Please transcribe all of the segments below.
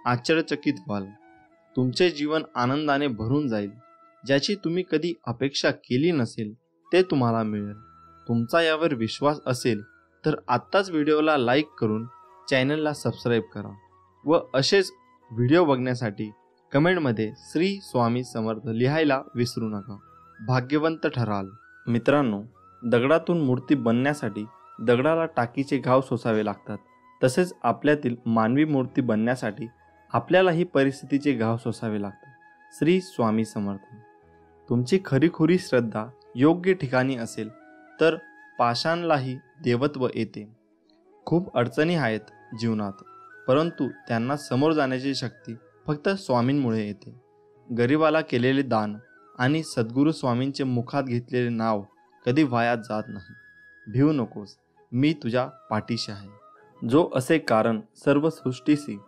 आश्चर्यचकित व्हाल. तुमचे जीवन आनंदाने भरून जाईल. ज्याची तुम्ही कधी अपेक्षा केली नसेल ते तुम्हाला मिळेल. तुमचा यावर विश्वास असेल तर आत्ताच व्हिडिओला लाईक करून चॅनलला सबस्क्राईब करा व असेच व्हिडिओ बघण्यासाठी कमेंटमध्ये श्री स्वामी समर्थ लिहायला विसरू नका. भाग्यवंत ठराल. मित्रांनो, दगडातून मूर्ती बनण्यासाठी दगडाला टाकीचे घाव सोसावे लागतात. तसेच आपल्यातील मानवी मूर्ती बनण्यासाठी आपल्यालाही परिस्थितीचे घाव सोसावे लागतात. श्री स्वामी समर्थ. तुमची खरीखुरी श्रद्धा योग्य ठिकाणी असेल तर पाषाणलाही देवत्व येते. खूप अडचणी आहेत जीवनात, परंतु त्यांना समोर जाण्याची शक्ती फक्त स्वामींमुळे येते. गरिबाला केलेले दान आणि सद्गुरू स्वामींचे मुखात घेतलेले नाव कधी वाया जात नाही. भिवू नकोस, मी तुझ्या पाठीशी आहे. जो असे कारण सर्व सृष्टीसी,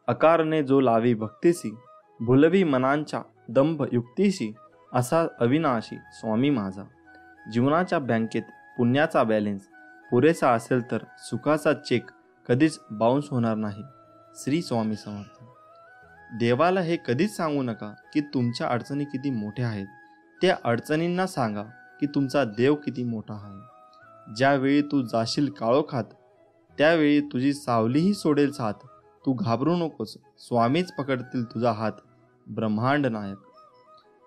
अकारणे जो लावी भक्तीसी, भुलवी मनांच्या दंभ युक्तीशी, असा अविनाशी स्वामी माझा. जीवनाच्या बँकेत पुण्याचा बॅलेन्स पुरेसा असेल तर सुखाचा चेक कधीच बाउन्स होणार नाही. श्री स्वामी समर्थ. देवाला हे कधीच सांगू नका की तुमच्या अडचणी किती मोठ्या आहेत. त्या अडचणींना सांगा की तुमचा देव किती मोठा आहे. ज्यावेळी तू जाशील काळोखात त्यावेळी तुझी सावलीही सोडेल साथ. तू घाबरू नकोस, स्वामीच पकडतील तुझा हात. ब्रह्मांड नायक.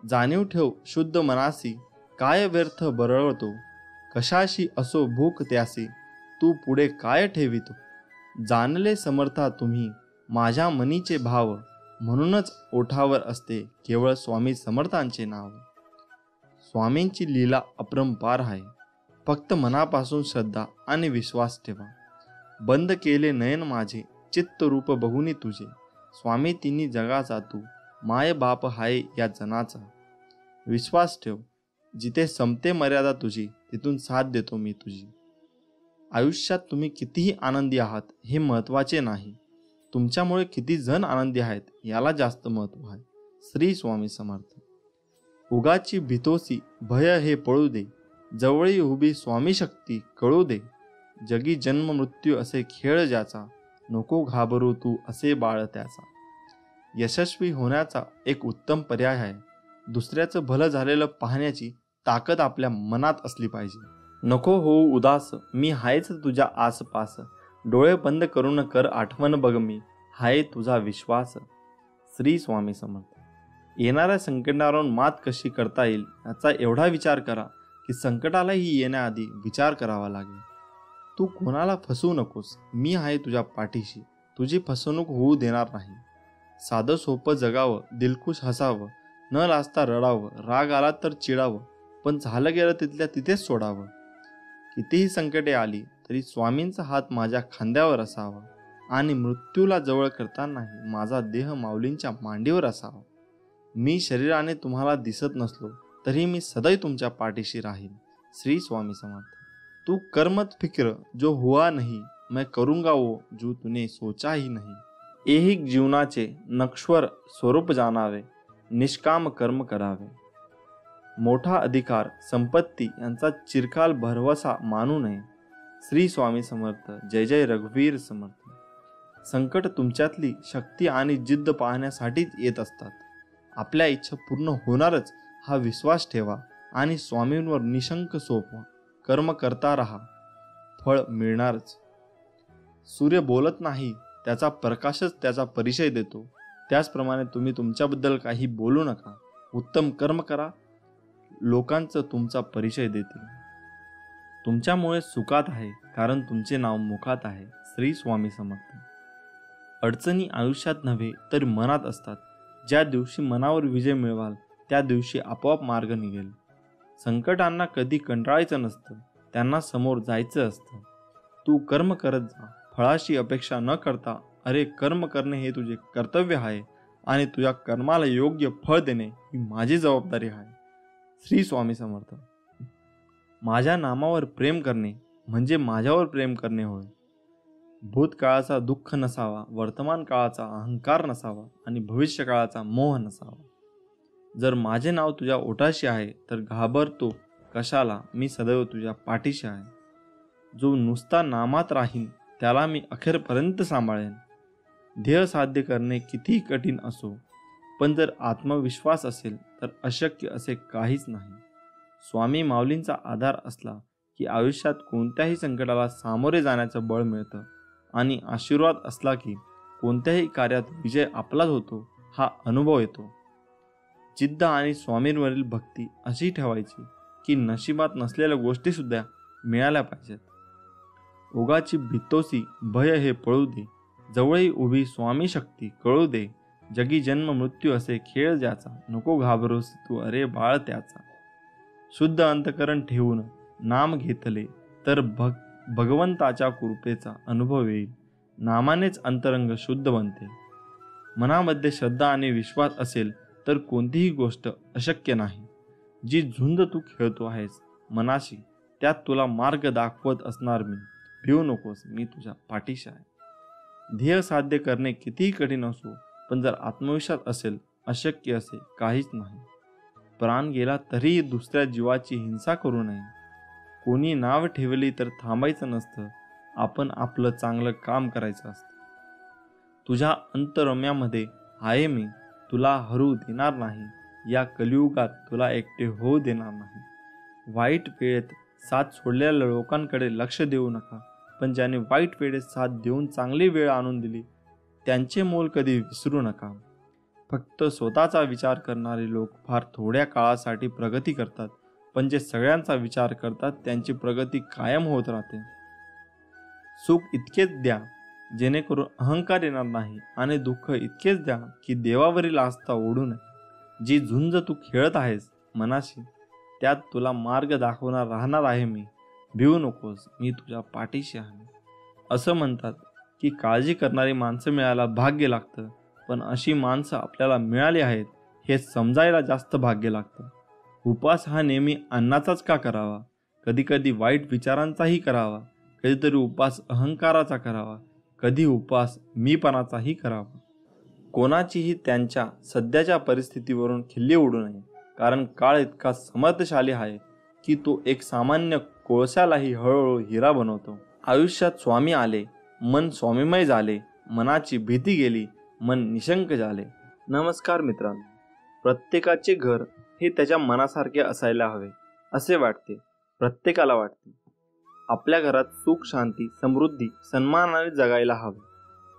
जाणीव ठेव शुद्ध मनासी, काय व्यर्थ बरळतो. कशाशी असो भूक त्यासी, तू पुढे काय ठेवितो. जाणले समर्था तुम्ही माझ्या मनीचे भाव, म्हणूनच ओठावर असते केवळ स्वामी समर्थांचे नाव. स्वामींची लीला अपरंपार आहे. फक्त मनापासून श्रद्धा आणि विश्वास ठेवा. बंद केले नयन माझे, चित्त रूप बघुनी तुझे. स्वामी तिन्ही जगाचा तू, माय बाप हाय या जनाचा. विश्वास ठेव, जिथे संपते मर्यादा तुझी तिथून साथ देतो मी तुझी. आयुष्यात तुम्ही कितीही आनंदी आहात हे महत्त्वाचे नाही, तुमच्यामुळे किती जण आनंदी आहेत याला जास्त महत्त्व आहे. श्री स्वामी समर्थ. उगाची भीतोसी भय हे पळू दे, जवळी उभी स्वामी शक्ती कळू दे. जगी जन्म मृत्यू असे खेळ ज्याचा, नको घाबरू तू असे बाळ त्याचा. यशस्वी होण्याचा एक उत्तम पर्याय आहे. दुसऱ्याचं भलं झालेलं पाहण्याची ताकद आपल्या मनात असली पाहिजे. नको होऊ उदास, मी हायच तुझ्या आसपास. डोळे बंद करून कर आठवण बघ मी, हाय तुझा विश्वास. श्री स्वामी समर्थ. येणाऱ्या संकटावर मात कशी करता येईल याचा एवढा विचार करा की संकटालाही येण्याआधी विचार करावा लागेल. तू कोणाला फसवू नकोस, मी आहे तुझ्या पाठीशी. तुझी फसवणूक होऊ देणार नाही. साधं सोपं जगावं, दिलखुश हसावं, न लाजता रडावं, राग आला तर चिडावं, पण झालं गेलं तिथल्या तिथेच सोडावं. कितीही संकटे आली तरी स्वामींचा हात माझ्या खांद्यावर असावा आणि मृत्यूला जवळ करतानाही माझा देह माऊलींच्या मांडीवर असावा. मी शरीराने तुम्हाला दिसत नसलो तरी मी सदैव तुमच्या पाठीशी राहील. श्री स्वामी समर्थ. तू कर्मत फिक्र जो हुआ नहीं, मैं करूंगा वो जो तूने सोचा ही नहीं. ऐहिक जीवनाचे नश्वर स्वरूप जाणावे, निष्काम कर्म करावे. मोठा अधिकार संपत्ती यांचा चिरकाल भरवसा मानू नये. श्री स्वामी समर्थ. जय जय रघुवीर समर्थ. संकट तुमच्यातली शक्ती आणि जिद्द पाहण्यासाठीच येत असतात. आपल्या इच्छा पूर्ण होणारच हा विश्वास ठेवा आणि स्वामींवर निशंक सोपवा. कर्म करता राहा, फळ मिळणारच. सूर्य बोलत नाही, त्याचा प्रकाशच त्याचा परिचय देतो. त्याचप्रमाणे तुम्ही तुमच्याबद्दल काही बोलू नका. उत्तम कर्म करा, लोकांचं तुमचा परिचय देतील. तुमच्यामुळे सुखात आहे कारण तुमचे नाव मुखात आहे. श्री स्वामी समर्थ. अडचणी आयुष्यात नव्हे तर मनात असतात. ज्या दिवशी मनावर विजय मिळवाल त्या दिवशी आपोआप मार्ग निघेल. संकटांना कधी कंटाळायचं नसतं, त्यांना समोर जायचं असतं. तू कर्म करत जा, फळाची अपेक्षा न करता. अरे, कर्म करणे हे तुझे कर्तव्य आहे आणि तुझ्या कर्माला योग्य फळ देणे ही माझी जबाबदारी आहे. श्री स्वामी समर्थ. माझ्या नामावर प्रेम करणे म्हणजे माझ्यावर प्रेम करणे होय. भूतकाळाचा दुःख नसावा, वर्तमान काळाचा अहंकार नसावा आणि भविष्यकाळाचा मोह नसावा. जर माझे नाव तुझ्या ओठाशी आहे तर घाबरतो कशाला, मी सदैव तुझ्या पाठीशी आहे. जो नुसता नामात राहीन त्याला मी अखेरपर्यंत सांभाळेन. ध्येय साध्य करणे कितीही कठीण असो, पण जर आत्मविश्वास असेल तर अशक्य असे काहीच नाही. स्वामी माऊलींचा आधार असला की आयुष्यात कोणत्याही संकटाला सामोरे जाण्याचं बळ मिळतं आणि आशीर्वाद असला की कोणत्याही कार्यात विजय आपलाच होतो हा अनुभव येतो. जिद्द आणि स्वामींवरील भक्ती अशी ठेवायची की नशिबात नसलेल्या गोष्टी सुद्धा मिळाल्या पाहिजेत. ओगाची भितोसी भय हे पळू दे, जवळही उभी स्वामी शक्ती कळू दे. जगी जन्म मृत्यू असे खेळ ज्याचा, नको घाबरोस तू अरे बाळ त्याचा. शुद्ध अंतकरण ठेवून नाम घेतले तर भगवंताच्या कृपेचा अनुभव येईल. नामानेच अंतरंग शुद्ध बनते. मनामध्ये श्रद्धा आणि विश्वास असेल तर कोणतीही गोष्ट अशक्य नाही. जी झुंज तू खेळतो आहेस मनाशी, त्यात तुला मार्ग दाखवत असणार मी. भिवू नकोस, मी तुझ्या पाठीशी आहे. ध्येय साध्य करणे कितीही कठीण असो, पण जर आत्मविश्वास असेल अशक्य असे काहीच नाही. प्राण गेला तरीही दुसऱ्या जीवाची हिंसा करू नये. कोणी नाव ठेवली तर थांबायचं नसतं, आपण आपलं चांगलं काम करायचं असतं. तुझ्या अंतरम्यामध्ये आहे मी, तुला हरू देणार नाही. या कलियुगात तुला एकटे होऊ देणार नाही. वाईट वेळेत साथ सोडलेल्या लोकांकडे लक्ष देऊ नका, पण ज्याने वाईट वेळेत साथ देऊन चांगली वेळ आणून दिली त्यांचे मोल कधी विसरू नका. फक्त स्वतःचा विचार करणारे लोक फार थोड्या काळासाठी प्रगती करतात, पण जे सगळ्यांचा विचार करतात त्यांची प्रगती कायम होत राहते. सुख इतकेच द्या जेणेकरून अहंकार येणार नाही, आणि दुःख इतकेच द्या की देवावरील आस्था ओढू नये. जी झुंज तू खेळत आहेस मनाशी, त्यात तुला मार्ग दाखवणार राहणार आहे मी. भिवू नकोस, मी तुझ्या पाठीशी आहे. असं म्हणतात की काळजी करणारी माणसं मिळायला भाग्य लागतं, पण अशी माणसं आपल्याला मिळाली आहेत हे समजायला जास्त भाग्य लागतं. उपवास हा नेहमी अन्नाचाच का करावा? कधी कधी वाईट विचारांचाही करावा. कधीतरी उपवास अहंकाराचा करावा. कधी उपवास मीपणाचाही करावा. कोणाचीही त्यांच्या सध्याच्या परिस्थितीवरून खिल्ली उडू नये, कारण काळ इतका समर्थशाली आहे की तो एक सामान्य कोळशालाही हळूहळू हिरा बनवतो. आयुष्यात स्वामी आले, मन स्वामीमय झाले. मनाची भीती गेली, मन निशंक झाले. नमस्कार मित्रांनो, प्रत्येकाचे घर हे त्याच्या मनासारखे असायला हवे असे वाटते. प्रत्येकाला वाटते आपल्या घरात सुख, शांती, समृद्धी, सन्मानाने जगायला हवे.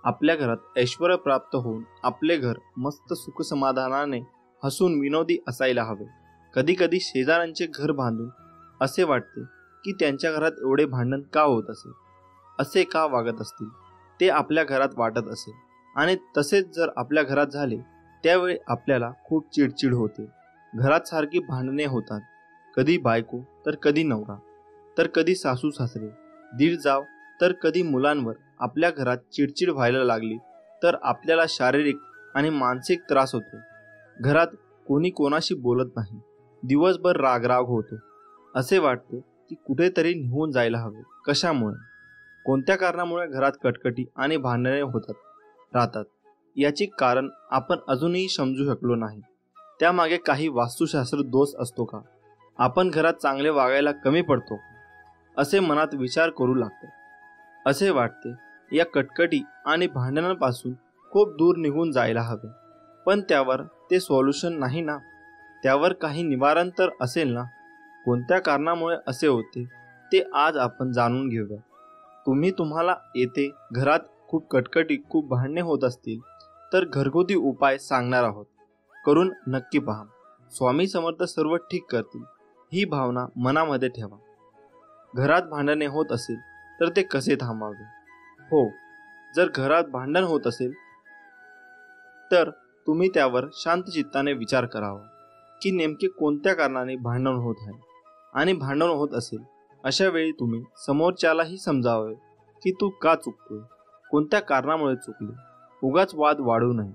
आपल्या घरात ऐश्वर्य प्राप्त होऊन आपले घर मस्त सुख समाधानाने हसून विनोदी असायला हवे. कधी कधी शेजाऱ्यांचे घर बांधून असे वाटते की त्यांच्या घरात एवढे भांडण का होत असेल, असे का वागत असतील, ते आपल्या घरात वाटत असेल. आणि तसेच जर आपल्या घरात झाले त्यावेळी आपल्याला खूप चिडचिड होते. घरात सारखी भांडणे होतात, कधी बायको तर कधी नवरा, तर कधी सासू सासरे, दीर जाव, तर कधी मुलांवर. आपल्या घरात चिडचिड व्हायला लागली तर आपल्याला शारीरिक आणि मानसिक त्रास होतो. घरात कोणी कोणाशी बोलत नाही, दिवसभर रागराग होतो. असे वाटते की कुठेतरी निघून जायला हवे. कशामुळे, कोणत्या कारणामुळे घरात कटकटी आणि भांडणे होतात राहतात याची कारण आपण अजूनही समजू शकलो नाही. त्यामागे काही वास्तुशास्त्र दोष असतो का? आपण घरात चांगले वागायला कमी पडतो असे मनात विचार करू लागतो. असे वाटते या कटकटी आणि भांडणांपासून खूप दूर निघून जायला हवे. पण त्यावर ते सोल्युशन नाही ना, त्यावर काही निवारण तर असेल ना. कोणत्या कारणामुळे असे होते ते आज आपण जाणून घेऊया. तुम्हाला येथे घरात खूप कटकटी, खूप भांडणे होत असतील तर घरगुती उपाय सांगणार आहोत. करून नक्की पहा. स्वामी समर्थ सर्व ठीक करतील ही भावना मनामध्ये ठेवा. घरात भांडणे होत असेल तर ते कसे थांबावे? हो, जर घरात भांडण होत असेल तर तुम्ही त्यावर शांत चित्ताने विचार करावा की नेमके कोणत्या कारणाने भांडण होत आहे. आणि भांडण होत असेल अशा वेळी तुम्ही समोरच्यालाही समजावे की तू का चुकतोय, कोणत्या कारणामुळे चुकले. उगाच वाद वाढू नये.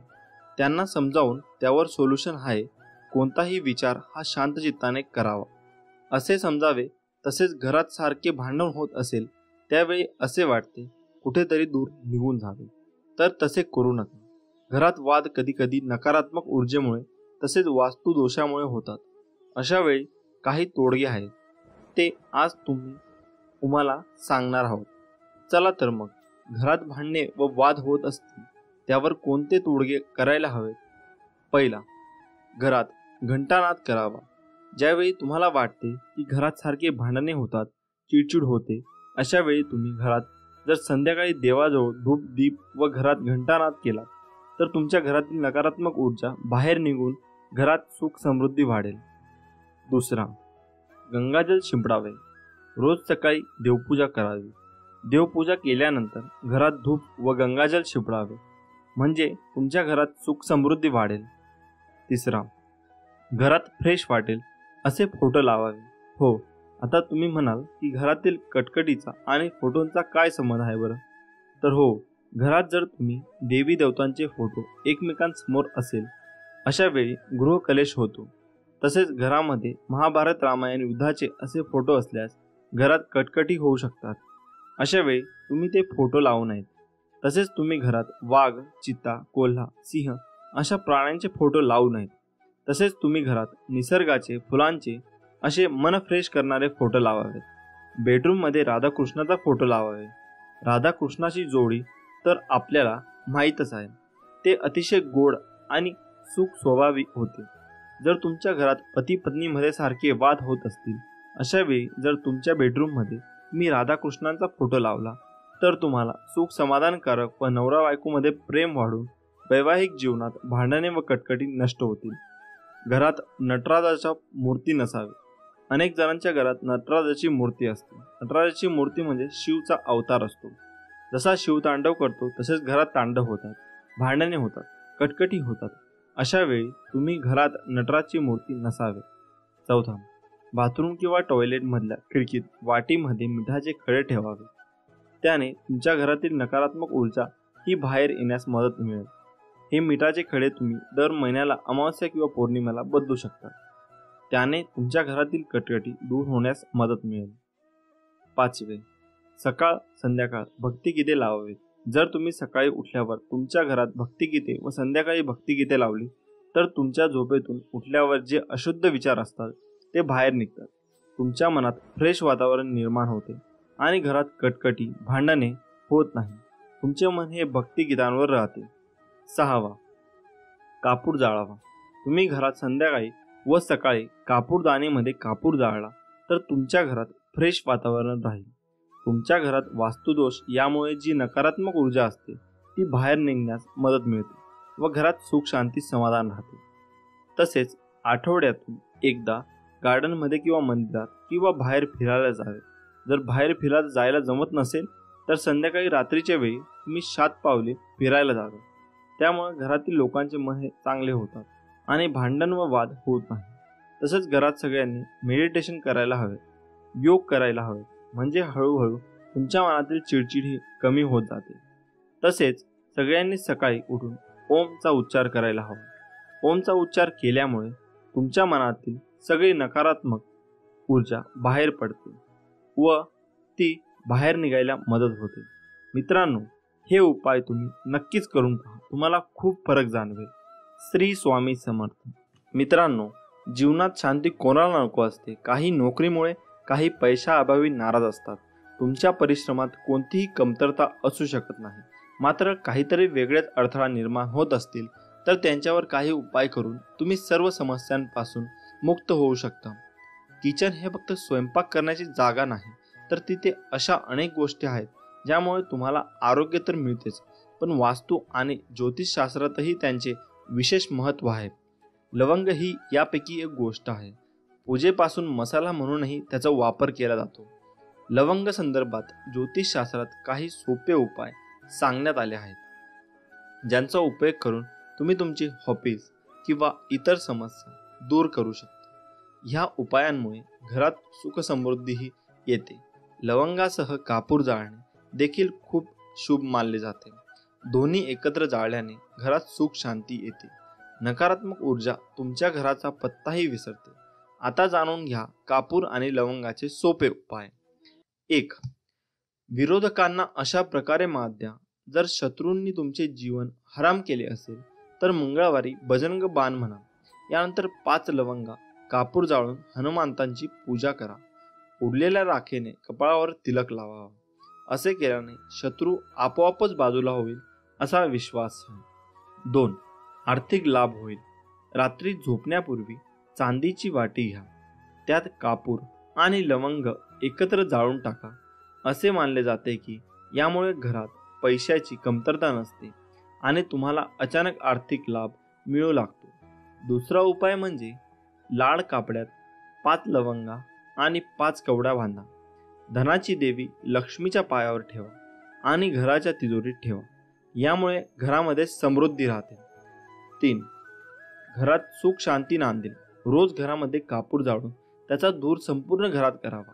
त्यांना समजावून त्यावर सोल्युशन आहे कोणताही विचार हा शांत चित्ताने करावा असे समजावे. तसेच घरात सारखे भांडण होत असेल त्यावेळी असे वाटते कुठेतरी दूर निघून जावे, तर तसे करू नका. घरात वाद कधी कधी नकारात्मक ऊर्जेमुळे तसेच वास्तुदोषामुळे होतात. अशा वेळी काही तोडगे आहेत, ते आज तुम्हाला सांगणार आहोत. चला तर मग, घरात भांडणे व वाद होत असतील त्यावर कोणते तोडगे करायला हवेत? पहिला, घरात घंटानाद करावा. ज्यावेळी तुम्हाला वाटते की घरात सारखे भांडणे होतात, चिडचिड होते, अशा वेळी तुम्ही घरात जर संध्याकाळी देवाजवळ धूप दीप व घरात घंटानाद केला तर तुमच्या घरातील नकारात्मक ऊर्जा बाहेर निघून घरात सुख समृद्धी वाढेल. दुसरा, गंगाजल शिंपडावे. रोज सकाळी देवपूजा करावी. देवपूजा केल्यानंतर घरात धूप व गंगाजल शिंपडावे, म्हणजे तुमच्या घरात सुख समृद्धी वाढेल. तिसरा, घरात फ्रेश वाटेल असे फोटो लावावे. हो, आता तुम्ही म्हणाल की घरातील कटकटीचा आणि फोटोंचा काय संबंध आहे बरं? तर हो, घरात जर तुम्ही देवी देवतांचे फोटो एकमेकांसमोर असेल अशा वेळी गृहकलेश होतो. तसेच घरामध्ये महाभारत रामायण युद्धाचे असे फोटो असल्यास घरात कटकटी होऊ शकतात. अशा वेळी तुम्ही ते फोटो लावू नयेत. तसेच तुम्ही घरात वाघ, चित्ता, कोल्हा, सिंह अशा प्राण्यांचे फोटो लावू नयेत. तसेच तुम्ही घरात निसर्गाचे, फुलांचे असे मन फ्रेश करणारे फोटो लावावेत. बेडरूममध्ये राधाकृष्णाचा फोटो लावावे. राधाकृष्णाची जोडी तर आपल्याला माहीतच आहे, ते अतिशय गोड आणि सुख स्वभावी होते. जर तुमच्या घरात पती पत्नीमध्ये सारखे वाद होत असतील अशा वेळी जर तुमच्या बेडरूममध्ये तुम्ही राधाकृष्णांचा फोटो लावला तर तुम्हाला सुख समाधानकारक व नवरा बायकोमध्ये प्रेम वाढून वैवाहिक जीवनात भांडणे व कटकटी नष्ट होतील. घरात नटराजाच्या मूर्ती नसावी. अनेक जणांच्या घरात नटराजाची मूर्ती असते. नटराजाची मूर्ती म्हणजे शिवचा अवतार असतो. जसा शिव तांडव करतो तसेच घरात तांडव होतात, भांडणे होतात, कटकटी होतात. अशा वेळी तुम्ही घरात नटराजची मूर्ती नसावे. चौथा, बाथरूम किंवा टॉयलेटमधल्या खिडकीत वाटीमध्ये मिठाचे खडे ठेवावे. त्याने तुमच्या घरातील नकारात्मक ऊर्जा ही बाहेर येण्यास मदत मिळेल. हे मिठाचे खडे तुम्ही दर महिन्याला अमावस्या किंवा पौर्णिमेला बदलू शकता. त्याने तुमच्या घरातील कटकटी दूर होण्यास मदत मिळेल. पाचवे, सकाळ संध्याकाळ भक्तिगीते लावावेत. जर तुम्ही सकाळी उठल्यावर तुमच्या घरात भक्तिगीते व संध्याकाळी भक्तिगीते लावली तर तुमच्या झोपेतून उठल्यावर जे अशुद्ध विचार असतात ते बाहेर निघतात. तुमच्या मनात फ्रेश वातावरण निर्माण होते आणि घरात कटकटी, भांडणे होत नाही. तुमचे मन हे भक्तिगीतांवर राहते. सहावा, कापूर जाळावा. तुम्ही घरात संध्याकाळी व सकाळी कापूरदानीमध्ये कापूर जाळला तर तुमच्या घरात फ्रेश वातावरण राहील. तुमच्या घरात वास्तुदोष यामुळे जी नकारात्मक ऊर्जा असते ती बाहेर निघण्यास मदत मिळते व घरात सुख शांती समाधान राहते. तसेच आठवड्यातून एकदा गार्डनमध्ये किंवा मंदिरात किंवा बाहेर फिरायला जावे. जर बाहेर फिरायला जायला जमत नसेल तर संध्याकाळी रात्रीच्या वेळी तुम्ही 7 पावले फिरायला जावे. त्यामुळे घरातील लोकांचे मन हे चांगले होतात आणि भांडण व वाद होत नाही. तसेच घरात सगळ्यांनी मेडिटेशन करायला हवे, योग करायला हवे, म्हणजे हळूहळू तुमच्या मनातील चिडचिड ही कमी होत जाते. तसेच सगळ्यांनी सकाळी उठून ओमचा उच्चार करायला हवा. ओमचा उच्चार केल्यामुळे तुमच्या मनातील सगळी नकारात्मक ऊर्जा बाहेर पडते व ती बाहेर निघायला मदत होते. मित्रांनो, हे उपाय तुम्ही नक्कीच करून पहा, तुम्हाला खूप फरक जाणवेल. श्री स्वामी समर्थ. मित्रांनो, जीवनात शांती कोणाला नको असते. काही नोकरीमुळे, काही पैशाअभावी नाराज असतात. तुमच्या परिश्रमात कोणतीही कमतरता असू शकत नाही. मात्र काहीतरी वेगळेच अडथळा निर्माण होत असतील तर त्यांच्यावर काही उपाय करून तुम्ही सर्व समस्यांपासून मुक्त होऊ शकता. किचन हे फक्त स्वयंपाक करण्याची जागा नाही, तर तिथे अशा अनेक गोष्टी आहेत ज्यामुळे तुम्हाला आरोग्य तर मिळतेच, पण वास्तू आणि ज्योतिषशास्त्रातही त्यांचे विशेष महत्त्व आहे. लवंग ही यापैकी एक गोष्ट आहे. पूजेपासून मसाला म्हणूनही त्याचा वापर केला जातो. लवंग संदर्भात ज्योतिषशास्त्रात काही सोपे उपाय सांगण्यात आले आहेत, ज्यांचा उपयोग करून तुम्ही तुमची हॉबीज किंवा इतर समस्या दूर करू शकता. ह्या उपायांमुळे घरात सुख समृद्धीही येते. लवंगासह कापूर जाळणे देखील खूप शुभ मानले जाते. दोन्ही एकत्र जाळल्याने घरात सुख शांती येते. नकारात्मक ऊर्जा तुमच्या घराचा पत्ताही विसरते. आता जाणून घ्या कापूर आणि लवंगाचे सोपे उपाय. 1. विरोधकांना अशा प्रकारे मात द्या. जर शत्रूंनी तुमचे जीवन हराम केले असेल तर मंगळवारी बजरंग बाण म्हणा. यानंतर 5 लवंगा कापूर जाळून हनुमंतांची पूजा करा. उरलेल्या राखेने कपाळावर तिलक लावावा. असे केल्याने शत्रू आपोआपच बाजूला होईल असा विश्वास आहे. 2. आर्थिक लाभ होईल. रात्री झोपण्यापूर्वी चांदीची वाटी घ्या, त्यात कापूर आणि लवंग एकत्र जाळून टाका. असे मानले जाते की यामुळे घरात पैशाची कमतरता नसते आणि तुम्हाला अचानक आर्थिक लाभ मिळू लागतो. दुसरा उपाय म्हणजे लाड कापड्यात 5 लवंगा आणि 5 कवड्या बांधा. धनाची देवी लक्ष्मीच्या पायावर ठेवा आणि घराच्या तिजोरीत ठेवा. यामुळे घरामध्ये समृद्धी राहते. 3. घरात सुख शांती नांदेल. रोज घरामध्ये कापूर जाळून त्याचा धूर संपूर्ण घरात करावा.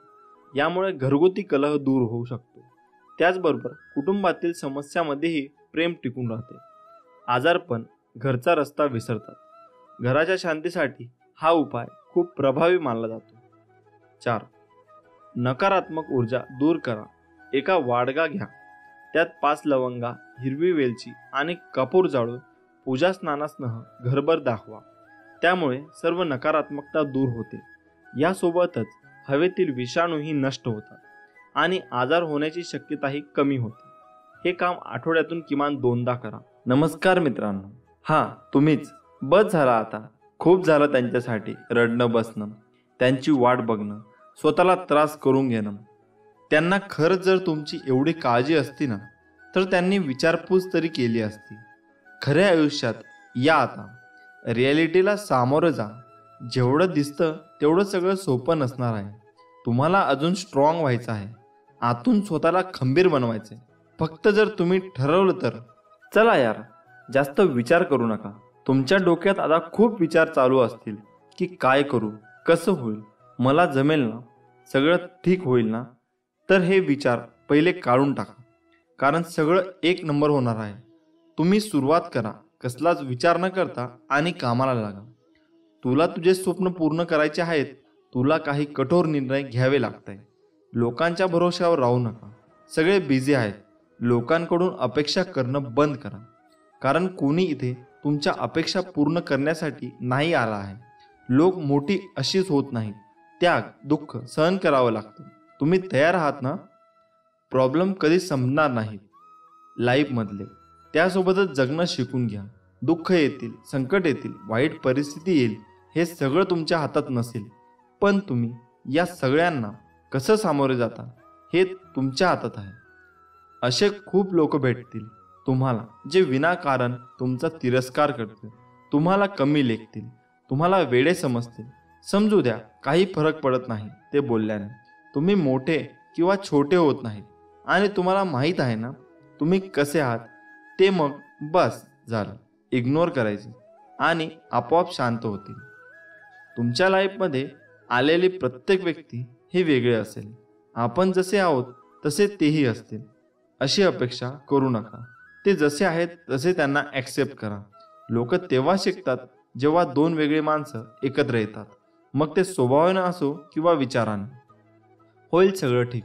यामुळे घरगुती कलह दूर होऊ शकतो. त्याचबरोबर कुटुंबातील समस्यामध्येही प्रेम टिकून राहते. आजारपण घरचा रस्ता विसरतात. घराच्या शांतीसाठी हा उपाय खूप प्रभावी मानला जातो. 4. नकारात्मक ऊर्जा दूर करा. एका वाडगा घ्या, त्यात 5 लवंगा, हिरवी वेलची आणि कपूर जाळून पूजा स्नानासह घरभर दाखवा. त्यामुळे सर्व नकारात्मकता दूर होते. यासोबतच हवेतील विषाणूही नष्ट होतात आणि आजार होण्याची शक्यताही कमी होते. हे काम आठवड्यातून किमान 2दा करा. नमस्कार मित्रांनो, तुम्हीच. बस झाला आता. खूप झालं त्यांच्यासाठी रडणं बसणं, त्यांची वाट बघणं, स्वतःला त्रास करून घेणं. त्यांना खरंच जर तुमची एवढी काळजी असती ना, तर त्यांनी विचारपूस तरी केली असती. खऱ्या आयुष्यात या आता. रिॲलिटीला सामोरं जा. जेवढं दिसतं तेवढं सगळं सोपं नसणार आहे. तुम्हाला अजून स्ट्रॉंग व्हायचं आहे. आतून स्वतःला खंबीर बनवायचे. फक्त जर तुम्ही ठरवलं तर. चला यार, जास्त विचार करू नका. तुमच्या डोक्यात आता खूप विचार चालू असतील की काय करू, कसं होईल, मला जमेल ना, सगळं ठीक होईल ना. तर हे विचार पहिले काढून टाका, कारण सगळं 1 नंबर होणार आहे. तुम्ही सुरुवात करा, कसलाच विचार न करता, आणि कामाला लागा. तुला तुझे स्वप्न पूर्ण करायचे आहेत. तुला काही कठोर निर्णय घ्यावे लागतात. लोकांच्या भरोश्यावर राहू नका. सगळे बिझी आहेत. लोकांकडून अपेक्षा करणं बंद करा, कारण कोणी इथे तुमच्या अपेक्षा पूर्ण करण्यासाठी नाही आला आहे. लोक मोठी अशीच होत नाहीत. त्याग, दुःख सहन करावं लागतं. तुम्ही तयार आहात ना? प्रॉब्लेम कधी संपणार नाहीत लाईफमधले. त्यासोबतच जगणं शिकून घ्या. दुःख येतील, संकट येतील, वाईट परिस्थिती येईल. हे सगळं तुमच्या हातात नसेल, पण तुम्ही या सगळ्यांना कसं सामोरे जाता हे तुमच्या हातात आहे. असे खूप लोक भेटतील तुम्हाला जे विनाकारण तुमचा तिरस्कार करतील, तुम्हाला कमी लेखतील, तुम्हाला वेडे समजतील. समजू द्या, काही फरक पडत नाही ते बोलल्याने. तुम्ही मोठे किंवा छोटे होत नाहीत आणि तुम्हाला माहीत आहे ना तुम्ही कसे आहात ते. मग बस झालं. इग्नोर करायचे आणि आपोआप शांत होतील. तुमच्या लाईफमध्ये आलेली प्रत्येक व्यक्ती हे वेगळे असेल. आपण जसे आहोत तसे तेही असतील अशी अपेक्षा करू नका. ते जसे आहेत तसे त्यांना ॲक्सेप्ट करा. लोक तेव्हा शिकतात जेव्हा 2 वेगळी माणसं एकत्र येतात. मग ते स्वभावानं असो किंवा विचारानं. होईल सगळं ठीक.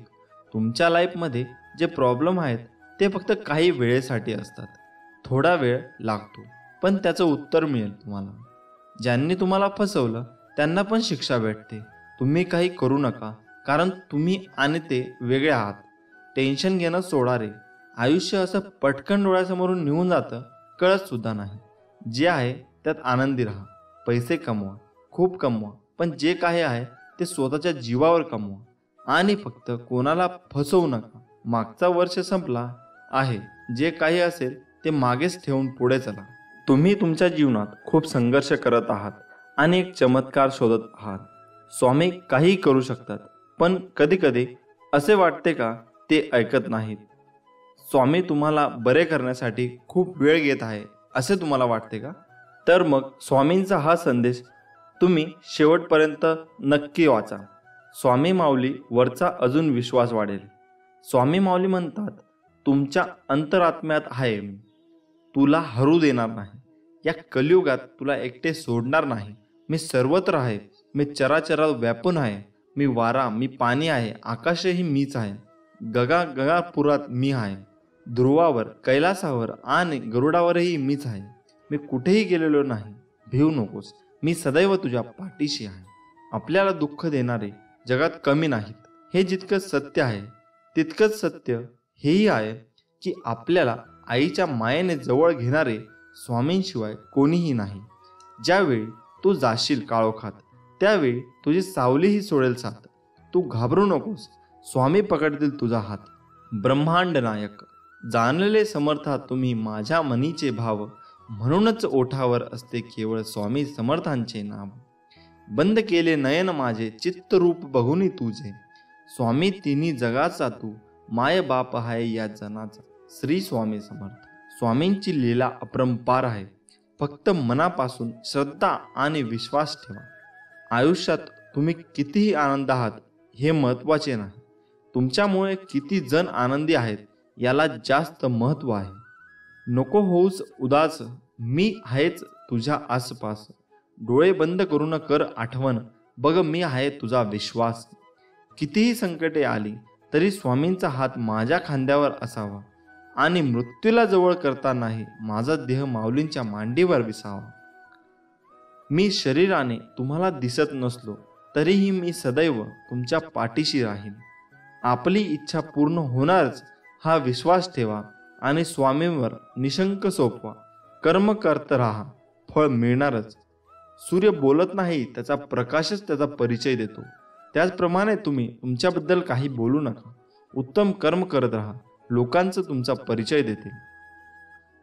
तुमच्या लाईफमध्ये जे प्रॉब्लेम आहेत ते फक्त काही वेळेसाठी असतात. थोडा वेळ लागतो, पण त्याचं उत्तर मिळेल तुम्हाला. ज्यांनी तुम्हाला फसवलं त्यांना पण शिक्षा भेटते. तुम्ही काही करू नका, कारण तुम्ही आणि ते वेगळे आहात. टेन्शन घेणं सोडा रे. आयुष्य असं पटकन डोळ्यासमोरून निघून जातं, कळत सुद्धा नाही. जे आहे त्यात आनंदी राहा. पैसे कमवा, खूप कमवा, पण जे काही आहे ते स्वतःच्या जीवावर कमवा आणि फक्त कोणाला फसवू नका. मागचा वर्ष संपला आहे. जे काही असेल ते मागेच ठेवून पुढे चला. तुम्ही तुमच्या जीवनात खूप संघर्ष करत आहात आणि एक चमत्कार शोधत आहात. स्वामी काही करू शकतात, पण कधी कधी असे वाटते का ते ऐकत नाहीत. स्वामी तुम्हाला बरे करण्यासाठी खूप वेळ घेत आहे असे तुम्हाला वाटते का? तर मग स्वामींचा हा संदेश तुम्ही शेवटपर्यंत नक्की वाचा. स्वामी माऊली वरचा अजून विश्वास वाढेल. स्वामी माऊली म्हणतात, तुमच्या अंतरात्म्यात आहे मी, तुला हरू देणार नाही. या कलियुगात तुला एकटे सोडणार नाही. मी सर्वत्र आहे. मी चराचरात व्यापून आहे. मी वारा, मी पाणी आहे. आकाशही मीच आहे. गगापुरात मी आहे. ध्रुवावर, कैलासावर आणि गरुडावरही मीच आहे. मी कुठेही गेलेलो नाही. भिवू नकोस. मी सदैव तुझ्या पाठीशी आहे. आपल्याला दुःख देणारे जगात कमी नाहीत. हे जितकं सत्य आहे तितकंच सत्य हेही आहे की आपल्याला आईच्या मायेने जवळ घेणारे स्वामींशिवाय कोणीही नाही. ज्यावेळी तू जाशील काळोखात त्यावेळी तुझी सावलीही सोडेल साथ. तू घाबरू नकोस, स्वामी पकडतील तुझा हात. ब्रह्मांड नायक जाणलेले समर्था तुम्ही माझ्या मनीचे भाव, म्हणूनच ओठावर असते केवळ स्वामी समर्थांचे नाव. बंद केले नयन माझे चित्तरूप बघुनी तुझे, स्वामी तिन्ही जगाचा तू माय बाप आहे या जनाचा. श्री स्वामी समर्थ. स्वामींची लीला अपरंपार आहे. फक्त मनापासून श्रद्धा आणि विश्वास ठेवा. आयुष्यात तुम्ही कितीही आनंद आहात हे महत्त्वाचे नाही, तुमच्यामुळे किती जण आनंदी आहेत याला जास्त महत्त्व आहे. नको होऊस उदास, मी आहेच तुझ्या आसपास. डोळे बंद करून कर आठवण, बघ मी आहे तुझा विश्वास. कितीही संकटे आली तरी स्वामींचा हात माझ्या खांद्यावर असावा, आणि मृत्यूला जवळ करतानाही माझा देह माऊलींच्या मांडीवर विसावा. मी शरीराने तुम्हाला दिसत नसलो तरीही मी सदैव तुमच्या पाठीशी राहीन. आपली इच्छा पूर्ण होणारच हा विश्वास ठेवा आणि स्वामींवर निशंक सोपवा. कर्म करत राहा, फळ मिळणारच. सूर्य बोलत नाही, त्याचा प्रकाशच त्याचा परिचय देतो. त्याचप्रमाणे तुम्ही तुमच्याबद्दल काही बोलू नका. उत्तम कर्म करत राहा, लोकांचं तुमचा परिचय देतील.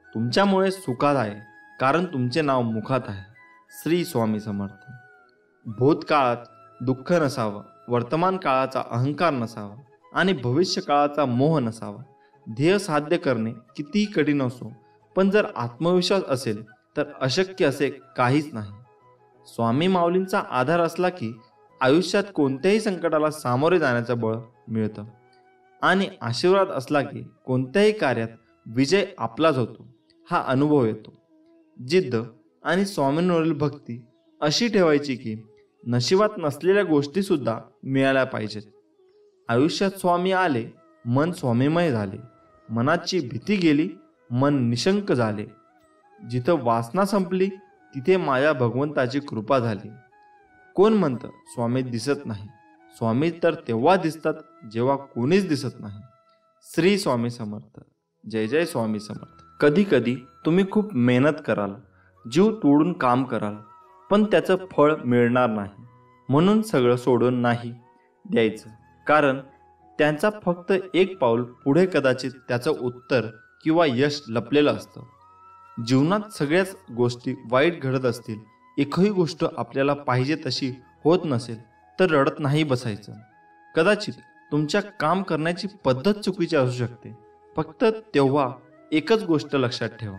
तुमच्यामुळे सुखात आहे कारण तुमचे नाव मुखात आहे. श्री स्वामी समर्थ. भूतकाळात दुःख नसावं, वर्तमान काळाचा अहंकार नसावा आणि भविष्य काळाचा मोह नसावा. ध्येय साध्य करणे कितीही कठीण असो, पण जर आत्मविश्वास असेल तर अशक्य असे काहीच नाही. स्वामी माऊलींचा आधार असला की आयुष्यात कोणत्याही संकटाला सामोरे जाण्याचं बळ मिळतं, आणि आशीर्वाद असला की कोणत्याही कार्यात विजय आपलाच होतो हा अनुभव येतो. जिद्द आणि स्वामींवरील भक्ती अशी ठेवायची की नशिबात नसलेल्या गोष्टी सुद्धा मिळाल्या पाहिजेत. आयुष्यात स्वामी आले, मन स्वामीमय झाले. मनाची भीती गेली, मन निशंक झाले. जिथं वासना संपली तिथे माझ्या भगवंताची कृपा झाली. कोण म्हणतं स्वामी दिसत नाही? स्वामी तर तेव्हा दिसतात जेव्हा कोणीच दिसत नाही. श्री स्वामी समर्थ. जय जय स्वामी समर्थ. कधी कधी तुम्ही खूप मेहनत कराल, जीव तोडून काम कराल, पण त्याचं फळ मिळणार नाही. म्हणून सगळं सोडून नाही द्यायचं, कारण त्यांचा फक्त एक पाऊल पुढे कदाचित त्याचं उत्तर किंवा यश लपलेलं असतं. जीवनात सगळ्याच गोष्टी वाईट घडत असतील, एकही गोष्ट आपल्याला पाहिजे तशी होत नसेल तर रडत नाही बसायचं. कदाचित तुमच्या काम करण्याची पद्धत चुकीची असू शकते, फक्त तेव्हा एकच गोष्ट लक्षात ठेवा,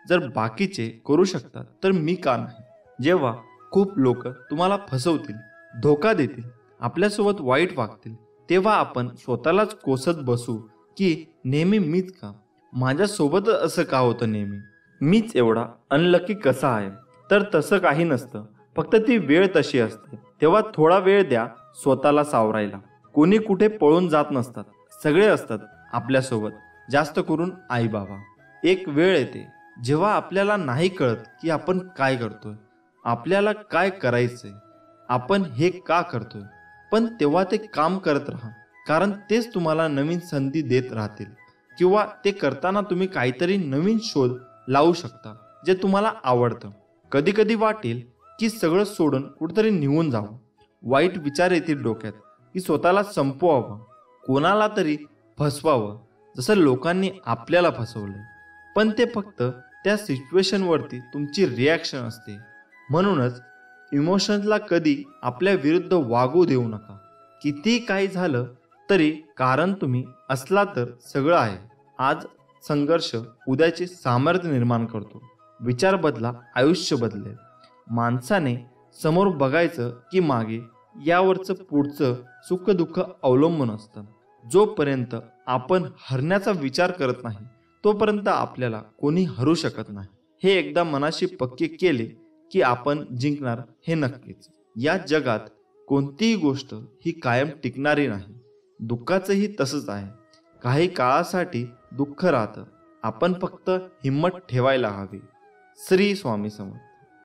जर बाकीचे करू शकतात तर मी का नाही. जेव्हा खूप लोक तुम्हाला फसवतील, धोका देतील, आपल्यासोबत वाईट वागतील, तेव्हा आपण स्वतःलाच कोसत बसू की नेहमी मीच का, माझ्यासोबत असं का होतं नेहमी, मीच एवढा अनलकी कसा आहे. तर तसं काही नसतं, फक्त ती वेळ तशी असते. तेव्हा थोडा वेळ द्या स्वतःला सावरायला. कोणी कुठे पळून जात नसतात, सगळे असतात आपल्यासोबत, जास्त करून आई बाबा. एक वेळ येते जेव्हा आपल्याला नाही कळत की आपण काय करतोय, आपल्याला काय करायचंय, आपण हे का करतोय, पण तेव्हा ते काम करत राहा, कारण तेच तुम्हाला नवीन संधी देत राहतील. किंवा ते करताना तुम्ही काहीतरी नवीन शोध लावू शकता जे तुम्हाला आवडतं. कधी कधी वाटेल की सगळं सोडून कुठेतरी निघून जावं. वाईट विचार येतील डोक्यात की स्वतःला संपवावं, कोणाला तरी फसवावं, जसं लोकांनी आपल्याला फसवलं. पण ते फक्त त्या सिच्युएशनवरती तुमची रिॲक्शन असते. म्हणूनच इमोशन्सला कधी आपल्या विरुद्ध वागू देऊ नका. किती काही झालं तरी कारण तुम्ही असला तर सगळं आहे. आज संघर्ष उद्याचे सामर्थ्य निर्माण करतो. विचार बदला, आयुष्य बदलेल. माणसाने समोर बघायचं की मागे, यावरचं पुढचं सुख दुःख अवलंबून असतं. जोपर्यंत आपण हरण्याचा विचार करत नाही तोपर्यंत आपल्याला कोणी हरू शकत नाही. हे एकदा मनाशी पक्के केले की आपण जिंकणार हे नक्कीच. या जगात कोणतीही गोष्ट ही कायम टिकणारी नाही. दुःखाचंही तसंच आहे. काही काळासाठी दुःख राहतं, आपण फक्त हिम्मत ठेवायला हवी. श्री स्वामी समर्थ.